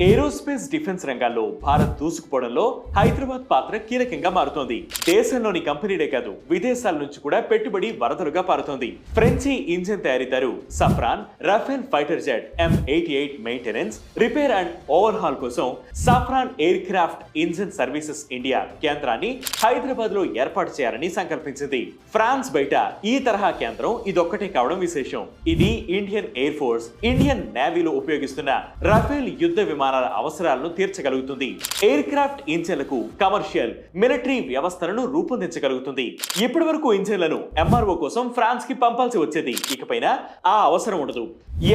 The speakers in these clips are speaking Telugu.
ఏరోస్పేస్ డిఫెన్స్ రంగాల్లో భారత్ దూసుకుపోవడంలో హైదరాబాద్ పాత్ర కీలకంగా మారుతోంది. దేశంలోని కంపెనీలే కాదు, విదేశాల నుంచి కూడా పెట్టుబడి వరదలుగా పారుతోంది. ఫ్రెంచి ఇంజిన్ తయారీదారు Safran Rafale fighter jet M88 maintenance, repair and overhaul కోసం Safran aircraft engine services India కేంద్రాన్ని హైదరాబాద్ లో ఏర్పాటు చేయాలని సంకల్పించింది. ఫ్రాన్స్ బయట ఈ తరహా కేంద్రం ఇదొక్కటే కావడం విశేషం. ఇది ఇండియన్ ఎయిర్ ఫోర్స్, ఇండియన్ నేవీలో ఉపయోగిస్తున్న రఫేల్ యుద్ధ విమానాల అవసరాలను తీర్చగలుగుతుంది. ఎయిర్ క్రాఫ్ట్ ఇంజిన్లకు కమర్షియల్, మిలిటరీ వ్యవస్థలను రూపొందించగలుగుతుంది. ఇప్పటి వరకు ఇంజిన్లను MRO కోసం ఫ్రాన్స్ కి పంపాల్సి వచ్చేది. ఇకపైన ఆ అవసరం ఉండదు.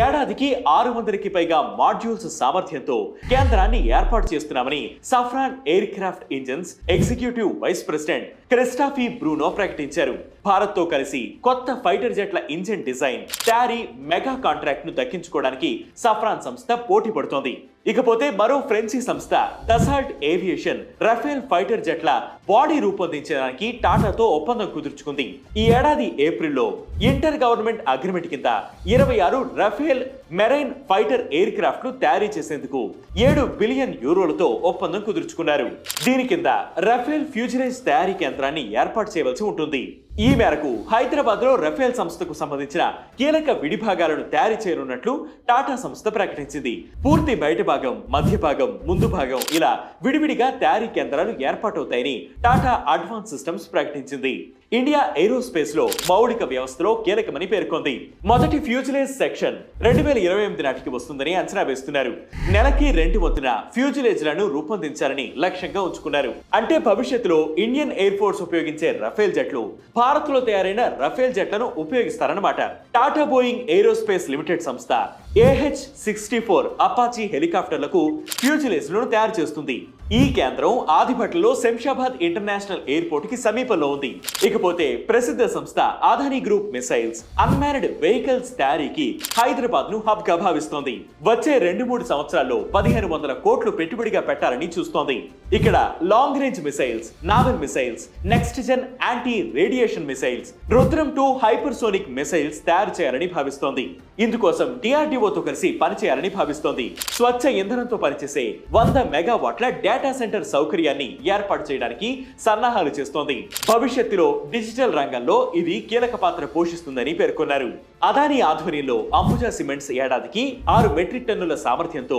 ఏడాదికి 600కి పైగా మాడ్యూల్స్ సామర్థ్యంతో కేంద్రాన్ని ఏర్పాటు చేస్తున్నామని Safran aircraft engines executive vice president Christophe Bruno ప్రకటించారు. భారత్ తో కలిసి కొత్త ఫైటర్ జెట్ల ఇంజిన్ డిజైన్, తయారీ మెగా కాంట్రాక్ట్ ను దక్కించుకోవడానికి సఫ్రాన్ సంస్థ పోటీ పడుతోంది. ఇకపోతే మరో ఫ్రెంచి సంస్థ దసాల్ట్ ఏవియేషన్ రఫేల్ ఫైటర్ జెట్ల బాడీ రూపొందించడానికి టాటాతో ఒప్పందం కుదుర్చుకుంది. ఈ ఏడాది ఏప్రిల్లో ఇంటర్ గవర్నమెంట్ అగ్రిమెంట్ కింద 26 Rafale marine fighter air craft ను తయారీ చేసేందుకు 7 బిలియన్ యూరోలతో ఒప్పందం కుదుర్చుకున్నారు. దీని కింద రఫేల్ ఫ్యూచరేజ్ తయారీ కేంద్రాన్ని ఏర్పాటు చేయవలసి ఉంటుంది. ఈ మేరకు హైదరాబాద్ లో రఫేల్ సంస్థకు సంబంధించిన కీలక విడిభాగాలను తయారీ చేయనున్నట్లు టాటా సంస్థ ప్రకటించింది. పూర్తి బయట భాగం, మధ్య భాగం, ముందు భాగం ఇలా విడివిడిగా తయారీ కేంద్రాలు ఏర్పాటవుతాయని టాటా అడ్వాన్స్ సిస్టమ్స్ ప్రకటించింది. ఇండియా ఏరోస్పేస్ లో మౌలిక వ్యవస్థలో కీలకమని పేర్కొంది. మొదటి ఫ్యూజిలేజ్ సెక్షన్ 2028 నాటికి వస్తుందని అంచనా వేస్తున్నారు. నెలకి 2 వంతున ఫ్యూజిలేజ్లను రూపొందించాలని లక్ష్యంగా ఉంచుకున్నారు. అంటే భవిష్యత్తులో ఇండియన్ ఎయిర్ ఫోర్స్ ఉపయోగించే రఫేల్ జెట్లు భారత్ లో తయారైన రఫేల్ జెట్లను ఉపయోగిస్తారన్నమాట. టాటా బోయింగ్ ఏరోస్పేస్ లిమిటెడ్ సంస్థ AH-64 అపాచీ హెలికాప్టర్లకు ఫ్యూజిలేజ్లను తయారు చేస్తుంది. ఈ కేంద్రం ఆదిపట్లలో శంషాబాద్ ఇంటర్నేషనల్ ఎయిర్పోర్ట్ కి సమీపంలో ఉంది. ఇకపోతే ప్రసిద్ధ సంస్థ Adani group missiles, unmanned vehicles తయారీకి హైదరాబాద్ ను హబ్ గా భావిస్తోంది. వచ్చే 2-3 సంవత్సరాల్లో 1500 కోట్లు పెట్టుబడిగా పెట్టాలని చూస్తోంది. ఇక్కడ long range missiles, naval missiles, next gen anti radiation missiles, Rudram 2 hypersonic missiles తయారు చేయాలని భావిస్తోంది. ఇందుకోసం DRDOతో కలిసి పనిచేయాలని భావిస్తోంది. స్వచ్ఛ ఇంధనంతో పనిచేసే 100 మెగావాట్ల డేటా సెంటర్ సౌకర్యాన్ని ఏర్పాటు చేయడానికి సన్నాహాలు చేస్తోంది. భవిష్యత్తులో డిజిటల్ రంగంలో ఇది కీలక పాత్ర పోషిస్తుందని పేర్కొన్నారు. అదానీ ఆధ్వర్యంలో అంబుజా సిమెంట్స్ ఏడాదికి 6 మెట్రిక్ టన్నుల సామర్థ్యంతో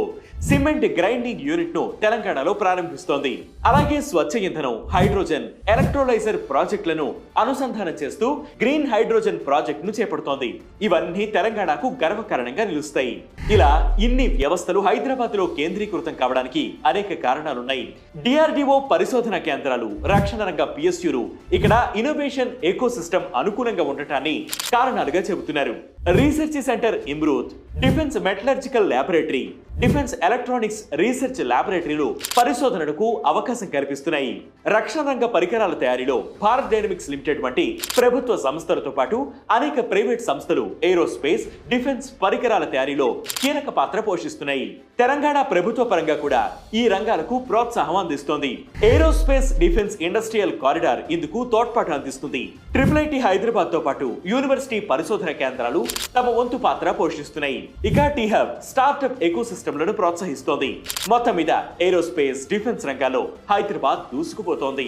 సిమెంట్ గ్రైండింగ్ యూనిట్ ను తెలంగాణలో ప్రారంభిస్తోంది. అలాగే స్వచ్ఛ ఇంధనం, హైడ్రోజన్, ఎలక్ట్రోలైజర్ ప్రాజెక్టులను అనుసంధానం చేస్తూ గ్రీన్ హైడ్రోజన్ ప్రాజెక్ట్ ను చేపడుతోంది. ఇవన్నీ తెలంగాణకు గర్వకారణంగా నిలుస్తాయి. ఇలా ఇన్ని వ్యవస్థలు హైదరాబాద్ లో కేంద్రీకృతం కావడానికి అనేక కారణాలున్నాయి. DRDO పరిశోధన కేంద్రాలు, రక్షణ రంగ PSUలు ఇక్కడ ఇన్నోవేషన్ ఎకోసిస్టమ్ అనుకూలంగా ఉండటాన్ని కారణాలుగా చెబుతున్నారు. Research centre Imarat, defence metallurgical laboratory, defence electronics research ల్యాబొరేటరీలు పరిశోధనలకు అవకాశం కల్పిస్తున్నాయి. రక్షణ రంగ పరికరాల తయారీలో భారత్ డైనమిక్స్ లిమిటెడ్ వంటి ప్రభుత్వ సంస్థలతో పాటు అనేక ప్రైవేట్ సంస్థలు ఏరోస్పేస్, డిఫెన్స్ పరికరాల తయారీలో కీలక పాత్ర పోషిస్తున్నాయి. తెలంగాణ ప్రభుత్వ పరంగా కూడా ఈ రంగాలకు ప్రోత్సాహం అందిస్తోంది. ఏరోస్పేస్ డిఫెన్స్ ఇండస్ట్రియల్ కారిడార్ ఇందుకు తోడ్పాటు అందిస్తుంది. IIIT హైదరాబాద్ తో పాటు యూనివర్సిటీ పరిశోధన కేంద్రాలు తమ వంతు పాత్ర పోషిస్తున్నాయి. ఇక టీహబ్ స్టార్టప్ ఎకోసిస్టమ్లను ప్రోత్సహిస్తోంది. మొత్తం మీద ఏరోస్పేస్, డిఫెన్స్ రంగాల్లో హైదరాబాద్ దూసుకుపోతోంది.